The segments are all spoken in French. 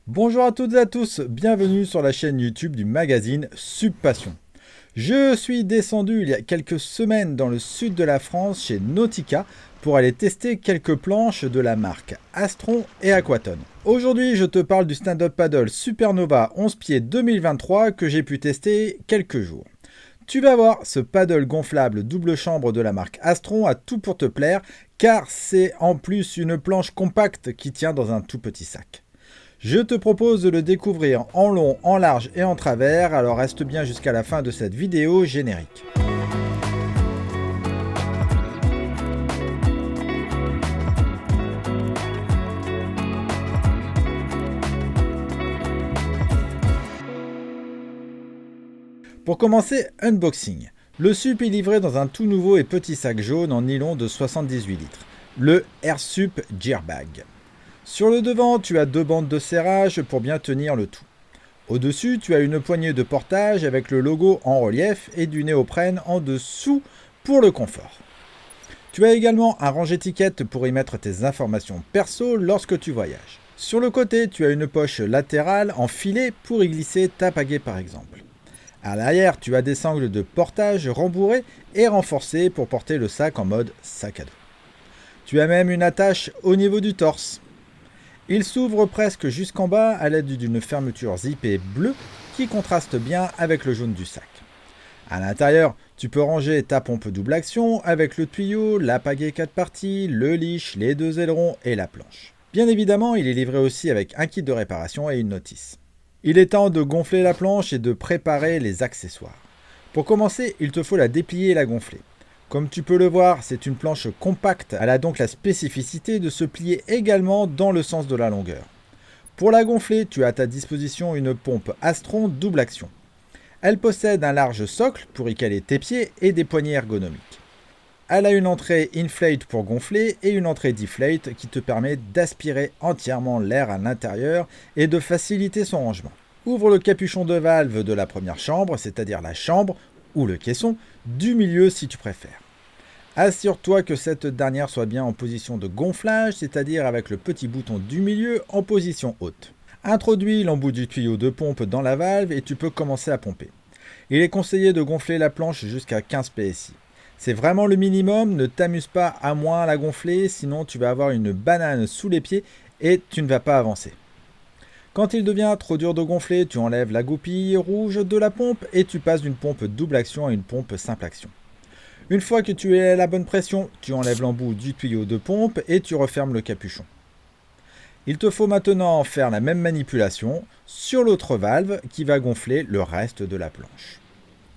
Bonjour à toutes et à tous, bienvenue sur la chaîne YouTube du magazine Subpassion. Je suis descendu il y a quelques semaines dans le sud de la France chez Nautica pour aller tester quelques planches de la marque Astron et Aquatone. Aujourd'hui je te parle du stand-up paddle Supernova 11 pieds 2023 que j'ai pu tester quelques jours. Tu vas voir, ce paddle gonflable double chambre de la marque Astron a tout pour te plaire car c'est en plus une planche compacte qui tient dans un tout petit sac. Je te propose de le découvrir en long, en large et en travers, alors reste bien jusqu'à la fin de cette vidéo générique. Pour commencer, unboxing. Le sup est livré dans un tout nouveau et petit sac jaune en nylon de 78 litres, le AirSup Gearbag. Sur le devant, tu as deux bandes de serrage pour bien tenir le tout. Au-dessus, tu as une poignée de portage avec le logo en relief et du néoprène en dessous pour le confort. Tu as également un range-étiquette pour y mettre tes informations perso lorsque tu voyages. Sur le côté, tu as une poche latérale en filet pour y glisser ta pagaie par exemple. À l'arrière, tu as des sangles de portage rembourrées et renforcées pour porter le sac en mode sac à dos. Tu as même une attache au niveau du torse. Il s'ouvre presque jusqu'en bas à l'aide d'une fermeture zippée bleue qui contraste bien avec le jaune du sac. À l'intérieur, tu peux ranger ta pompe double action avec le tuyau, la pagaie 4 parties, le leash, les deux ailerons et la planche. Bien évidemment, il est livré aussi avec un kit de réparation et une notice. Il est temps de gonfler la planche et de préparer les accessoires. Pour commencer, il te faut la déplier et la gonfler. Comme tu peux le voir, c'est une planche compacte, elle a donc la spécificité de se plier également dans le sens de la longueur. Pour la gonfler, tu as à ta disposition une pompe Astron double action. Elle possède un large socle pour y caler tes pieds et des poignées ergonomiques. Elle a une entrée inflate pour gonfler et une entrée deflate qui te permet d'aspirer entièrement l'air à l'intérieur et de faciliter son rangement. Ouvre le capuchon de valve de la première chambre, c'est-à-dire la chambre ou le caisson, du milieu si tu préfères. Assure-toi que cette dernière soit bien en position de gonflage, c'est-à-dire avec le petit bouton du milieu en position haute. Introduis l'embout du tuyau de pompe dans la valve et tu peux commencer à pomper. Il est conseillé de gonfler la planche jusqu'à 15 PSI. C'est vraiment le minimum, ne t'amuse pas à moins à la gonfler, sinon tu vas avoir une banane sous les pieds et tu ne vas pas avancer. Quand il devient trop dur de gonfler, tu enlèves la goupille rouge de la pompe et tu passes d'une pompe double action à une pompe simple action. Une fois que tu es à la bonne pression, tu enlèves l'embout du tuyau de pompe et tu refermes le capuchon. Il te faut maintenant faire la même manipulation sur l'autre valve qui va gonfler le reste de la planche.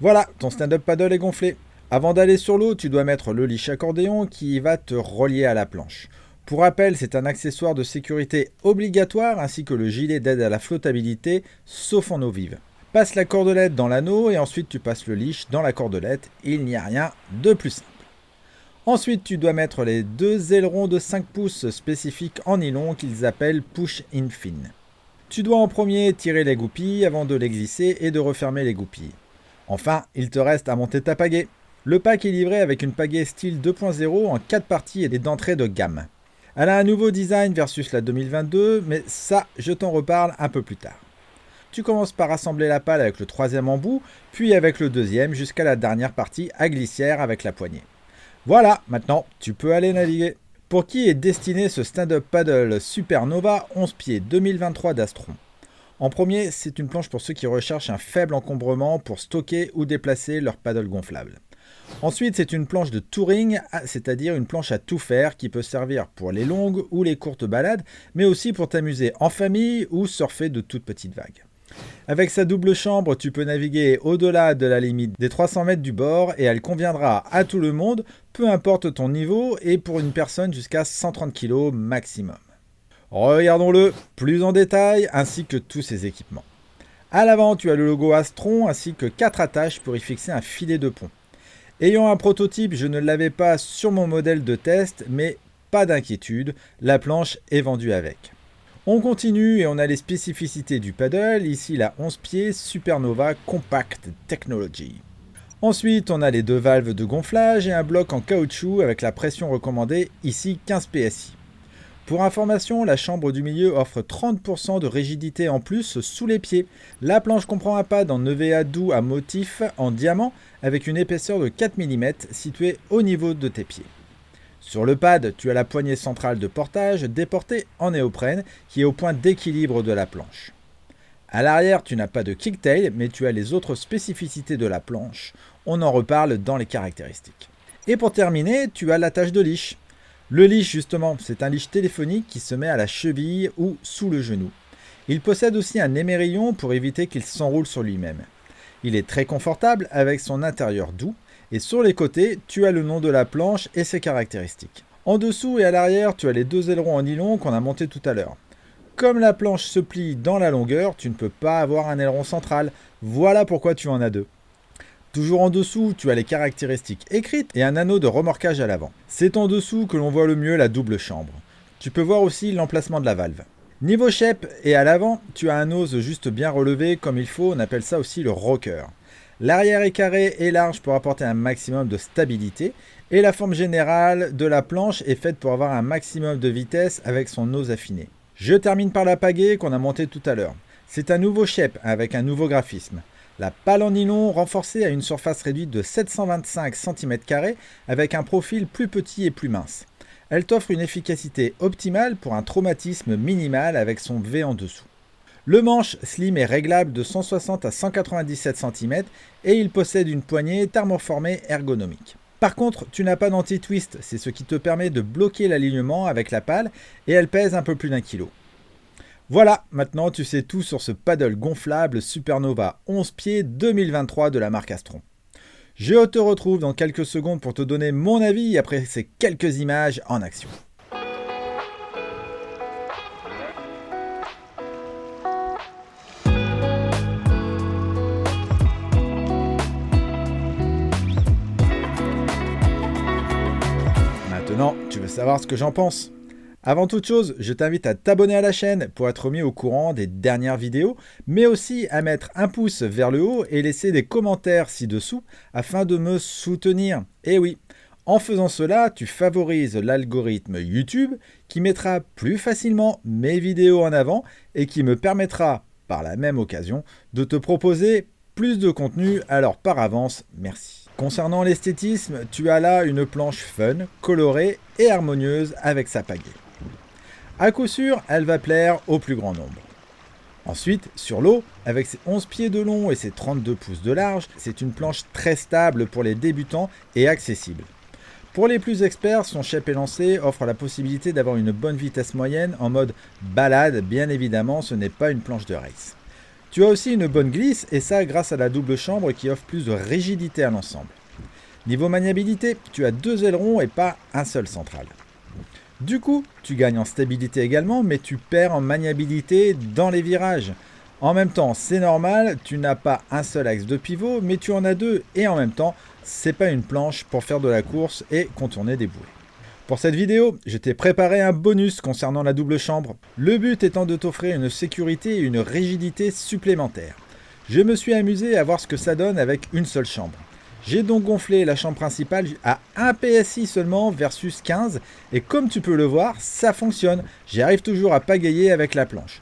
Voilà, ton stand-up paddle est gonflé. Avant d'aller sur l'eau, tu dois mettre le leash accordéon qui va te relier à la planche. Pour rappel, c'est un accessoire de sécurité obligatoire ainsi que le gilet d'aide à la flottabilité, sauf en eau vive. Passe la cordelette dans l'anneau et ensuite tu passes le leash dans la cordelette. Il n'y a rien de plus simple. Ensuite, tu dois mettre les deux ailerons de 5 pouces spécifiques en nylon qu'ils appellent push-in fin. Tu dois en premier tirer les goupilles avant de les glisser et de refermer les goupilles. Enfin, il te reste à monter ta pagaie. Le pack est livré avec une pagaie style 2.0 en 4 parties et d'entrée de gamme. Elle a un nouveau design versus la 2022, mais ça, je t'en reparle un peu plus tard. Tu commences par assembler la pale avec le troisième embout, puis avec le deuxième jusqu'à la dernière partie à glissière avec la poignée. Voilà, maintenant, tu peux aller naviguer. Pour qui est destiné ce stand-up paddle Supernova 11 pieds 2023 d'Astron? En premier, c'est une planche pour ceux qui recherchent un faible encombrement pour stocker ou déplacer leur paddle gonflable. Ensuite, c'est une planche de touring, c'est-à-dire une planche à tout faire qui peut servir pour les longues ou les courtes balades, mais aussi pour t'amuser en famille ou surfer de toutes petites vagues. Avec sa double chambre, tu peux naviguer au-delà de la limite des 300 mètres du bord et elle conviendra à tout le monde, peu importe ton niveau, et pour une personne jusqu'à 130 kg maximum. Regardons-le plus en détail, ainsi que tous ses équipements. À l'avant, tu as le logo Astron ainsi que 4 attaches pour y fixer un filet de pont. Ayant un prototype, je ne l'avais pas sur mon modèle de test, mais pas d'inquiétude, la planche est vendue avec. On continue et on a les spécificités du paddle, ici la 11 pieds Supernova Compact Technology. Ensuite, on a les deux valves de gonflage et un bloc en caoutchouc avec la pression recommandée, ici 15 PSI. Pour information, la chambre du milieu offre 30% de rigidité en plus sous les pieds. La planche comprend un pad en EVA doux à motif en diamant avec une épaisseur de 4 mm située au niveau de tes pieds. Sur le pad, tu as la poignée centrale de portage déportée en néoprène qui est au point d'équilibre de la planche. À l'arrière, tu n'as pas de kicktail, mais tu as les autres spécificités de la planche. On en reparle dans les caractéristiques. Et pour terminer, tu as l'attache de leash. Le leash, justement, c'est un leash téléphonique qui se met à la cheville ou sous le genou. Il possède aussi un émerillon pour éviter qu'il s'enroule sur lui-même. Il est très confortable avec son intérieur doux. Et sur les côtés, tu as le nom de la planche et ses caractéristiques. En dessous et à l'arrière, tu as les deux ailerons en nylon qu'on a montés tout à l'heure. Comme la planche se plie dans la longueur, tu ne peux pas avoir un aileron central. Voilà pourquoi tu en as deux. Toujours en dessous, tu as les caractéristiques écrites et un anneau de remorquage à l'avant. C'est en dessous que l'on voit le mieux la double chambre. Tu peux voir aussi l'emplacement de la valve. Niveau shape et à l'avant, tu as un nose juste bien relevé comme il faut, on appelle ça aussi le rocker. L'arrière est carré et large pour apporter un maximum de stabilité et la forme générale de la planche est faite pour avoir un maximum de vitesse avec son nose affiné. Je termine par la pagaie qu'on a montée tout à l'heure. C'est un nouveau shape avec un nouveau graphisme. La pale en nylon renforcée à une surface réduite de 725 cm² avec un profil plus petit et plus mince. Elle t'offre une efficacité optimale pour un traumatisme minimal avec son V en dessous. Le manche slim est réglable de 160 à 197 cm et il possède une poignée thermoformée ergonomique. Par contre, tu n'as pas d'anti-twist, c'est ce qui te permet de bloquer l'alignement avec la pale et elle pèse un peu plus d'1 kg. Voilà, maintenant tu sais tout sur ce paddle gonflable Supernova 11 pieds 2023 de la marque Astron. Je te retrouve dans quelques secondes pour te donner mon avis après ces quelques images en action. Maintenant, tu veux savoir ce que j'en pense ? Avant toute chose, je t'invite à t'abonner à la chaîne pour être mis au courant des dernières vidéos, mais aussi à mettre un pouce vers le haut et laisser des commentaires ci-dessous afin de me soutenir. Et oui, en faisant cela, tu favorises l'algorithme YouTube qui mettra plus facilement mes vidéos en avant et qui me permettra, par la même occasion, de te proposer plus de contenu, alors par avance, merci. Concernant l'esthétisme, tu as là une planche fun, colorée et harmonieuse avec sa pagaie. À coup sûr, elle va plaire au plus grand nombre. Ensuite, sur l'eau, avec ses 11 pieds de long et ses 32 pouces de large, c'est une planche très stable pour les débutants et accessible. Pour les plus experts, son shape élancé offre la possibilité d'avoir une bonne vitesse moyenne en mode balade, bien évidemment, ce n'est pas une planche de race. Tu as aussi une bonne glisse et ça grâce à la double chambre qui offre plus de rigidité à l'ensemble. Niveau maniabilité, tu as deux ailerons et pas un seul central. Du coup, tu gagnes en stabilité également, mais tu perds en maniabilité dans les virages. En même temps, c'est normal, tu n'as pas un seul axe de pivot, mais tu en as deux, et en même temps, c'est pas une planche pour faire de la course et contourner des bouées. Pour cette vidéo, je t'ai préparé un bonus concernant la double chambre. Le but étant de t'offrir une sécurité et une rigidité supplémentaires. Je me suis amusé à voir ce que ça donne avec une seule chambre. J'ai donc gonflé la chambre principale à 1 PSI seulement versus 15 et comme tu peux le voir, ça fonctionne. J'arrive toujours à pagayer avec la planche.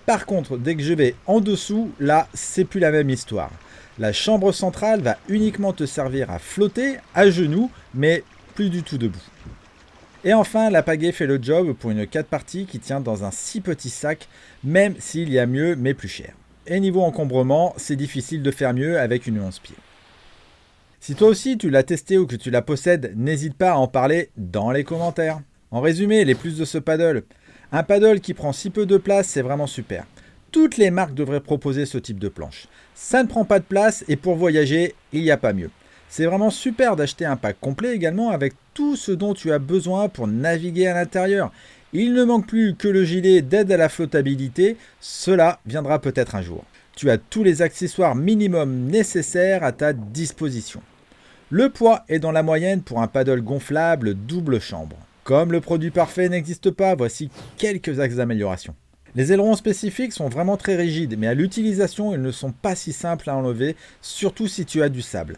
Par contre, dès que je vais en dessous, là, c'est plus la même histoire. La chambre centrale va uniquement te servir à flotter à genoux, mais plus du tout debout. Et enfin, la pagaie fait le job pour une 4 parties qui tient dans un si petit sac, même s'il y a mieux mais plus cher. Et niveau encombrement, c'est difficile de faire mieux avec une 11 pieds. Si toi aussi tu l'as testé ou que tu la possèdes, n'hésite pas à en parler dans les commentaires. En résumé, les plus de ce paddle. Un paddle qui prend si peu de place, c'est vraiment super. Toutes les marques devraient proposer ce type de planche. Ça ne prend pas de place et pour voyager, il n'y a pas mieux. C'est vraiment super d'acheter un pack complet également avec tout ce dont tu as besoin pour naviguer à l'intérieur. Il ne manque plus que le gilet d'aide à la flottabilité, cela viendra peut-être un jour. Tu as tous les accessoires minimum nécessaires à ta disposition. Le poids est dans la moyenne pour un paddle gonflable double chambre. Comme le produit parfait n'existe pas, voici quelques axes d'amélioration. Les ailerons spécifiques sont vraiment très rigides, mais à l'utilisation, ils ne sont pas si simples à enlever, surtout si tu as du sable.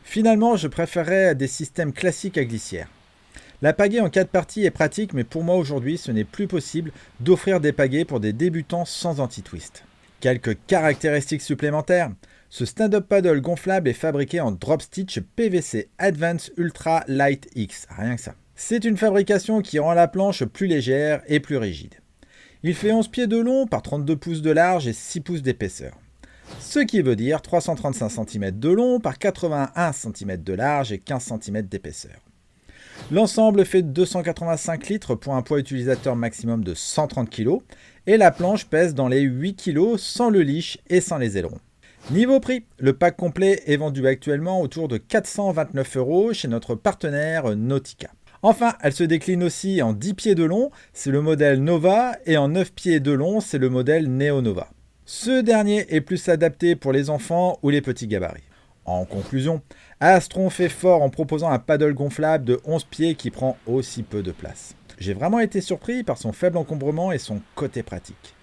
Finalement, je préférerais des systèmes classiques à glissière. La pagaie en 4 parties est pratique, mais pour moi aujourd'hui, ce n'est plus possible d'offrir des pagaies pour des débutants sans anti-twist. Quelques caractéristiques supplémentaires. Ce stand-up paddle gonflable est fabriqué en drop stitch PVC Advance Ultra Light X, rien que ça. C'est une fabrication qui rend la planche plus légère et plus rigide. Il fait 11 pieds de long par 32 pouces de large et 6 pouces d'épaisseur. Ce qui veut dire 335 cm de long par 81 cm de large et 15 cm d'épaisseur. L'ensemble fait 285 litres pour un poids utilisateur maximum de 130 kg et la planche pèse dans les 8 kg sans le leash et sans les ailerons. Niveau prix, le pack complet est vendu actuellement autour de 429 € chez notre partenaire Nautica. Enfin, elle se décline aussi en 10 pieds de long, c'est le modèle Nova, et en 9 pieds de long, c'est le modèle Neo Nova. Ce dernier est plus adapté pour les enfants ou les petits gabarits. En conclusion, Astron fait fort en proposant un paddle gonflable de 11 pieds qui prend aussi peu de place. J'ai vraiment été surpris par son faible encombrement et son côté pratique.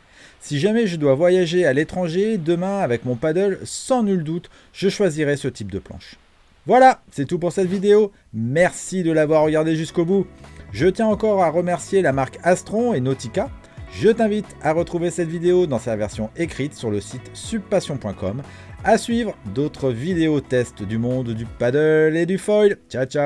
Si jamais je dois voyager à l'étranger, demain avec mon paddle, sans nul doute, je choisirai ce type de planche. Voilà, c'est tout pour cette vidéo. Merci de l'avoir regardé jusqu'au bout. Je tiens encore à remercier la marque Astron et Nautica. Je t'invite à retrouver cette vidéo dans sa version écrite sur le site subpassion.com. À suivre d'autres vidéos tests du monde du paddle et du foil. Ciao ciao.